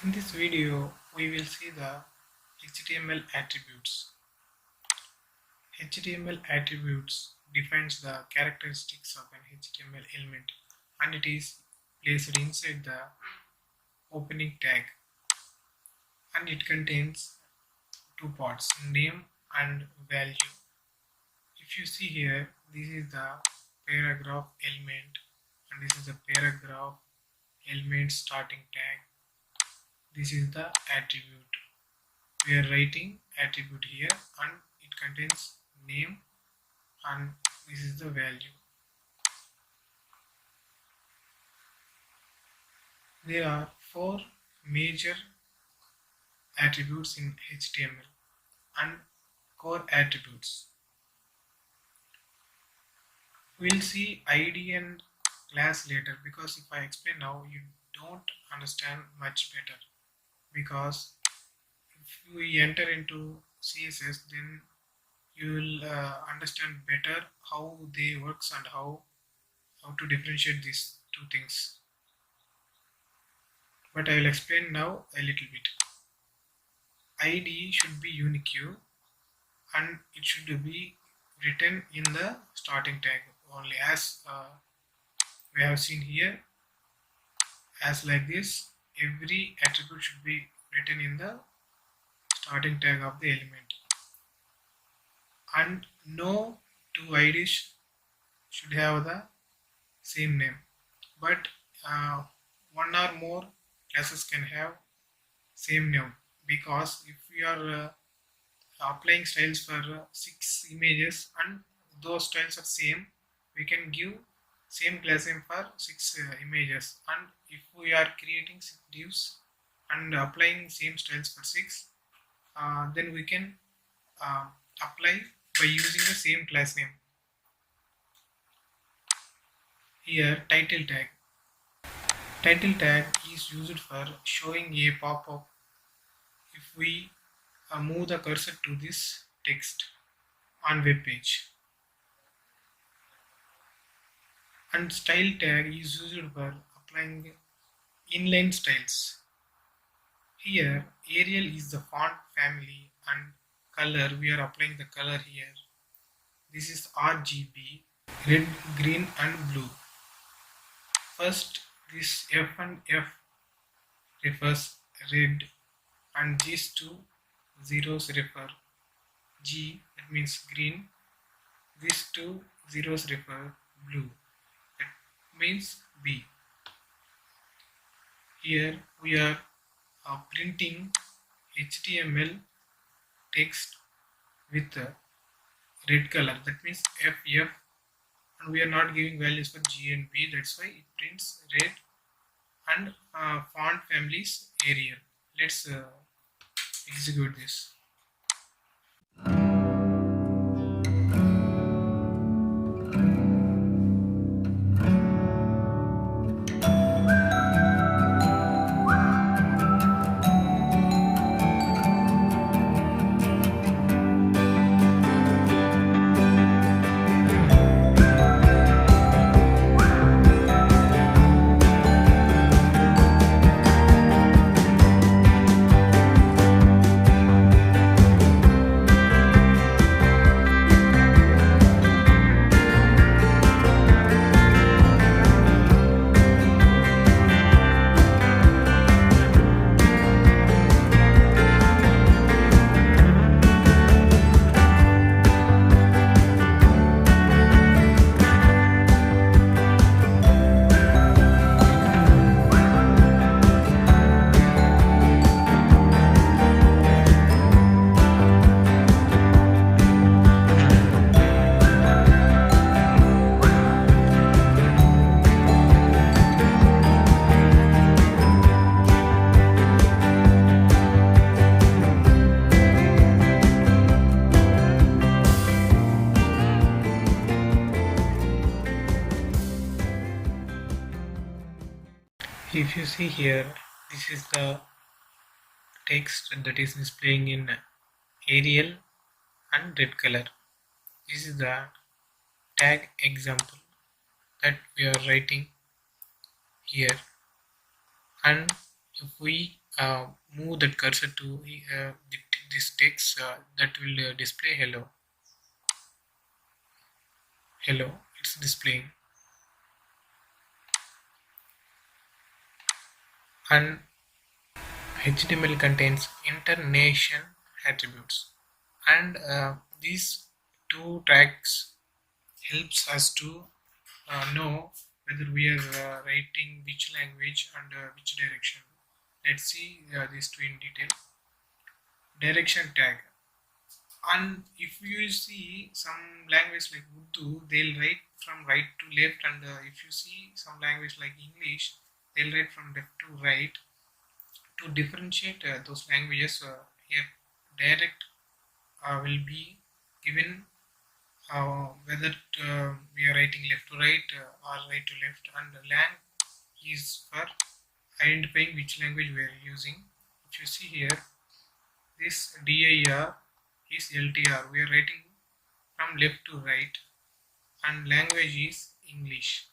In this video, we will see the HTML attributes. HTML attributes defines the characteristics of an HTML element, and it is placed inside the opening tag, and it contains two parts, name and value. If you see here, this is the paragraph element and this is the paragraph element starting tag. This is the attribute. We are writing attribute here and it contains name and this is the value. There are four major attributes in HTML and core attributes. We'll see ID and class later, because if I explain now you don't understand much better, because if we enter into CSS then you will understand better how they works and how to differentiate these two things. But I will explain now a little bit. ID should be unique and it should be written in the starting tag only, as we have seen here, as like this. Every attribute should be written in the starting tag of the element, and no two IDs should have the same name, but one or more classes can have same name, because if we are applying styles for 6 images and those styles are same, we can give same class name for 6 images. And if we are creating 6 divs and applying same styles for 6, then we can apply by using the same class name. Here, title tag. Title tag is used for showing a pop-up if we move the cursor to this text on web page. And style tag is used for applying inline styles. Here, Arial is the font family, and color, we are applying the color here. This is RGB, red, green and blue. First, this F and F refers red, and these two zeros refer G, that means green. These two zeros refer blue, that means B. Here we are printing HTML text with red color, that means FF, and we are not giving values for G and B, that's why it prints red, and font family is Arial. Let's execute this. If you see here, this is the text that is displaying in Arial and red color. This is the tag example that we are writing here, and if we move that cursor to this text that will display hello. Hello, it's displaying. And HTML contains intonation attributes, and these two tags helps us to know whether we are writing which language and which direction. Let's see these two in detail. Direction tag, and if you see some language like Urdu, they'll write from right to left, and if you see some language like English, they'll write from left to right. To differentiate those languages, here direct will be given whether we are writing left to right or right to left, and lang is for identifying which language we are using. If you see here, this dir is LTR. We are writing from left to right, and language is English.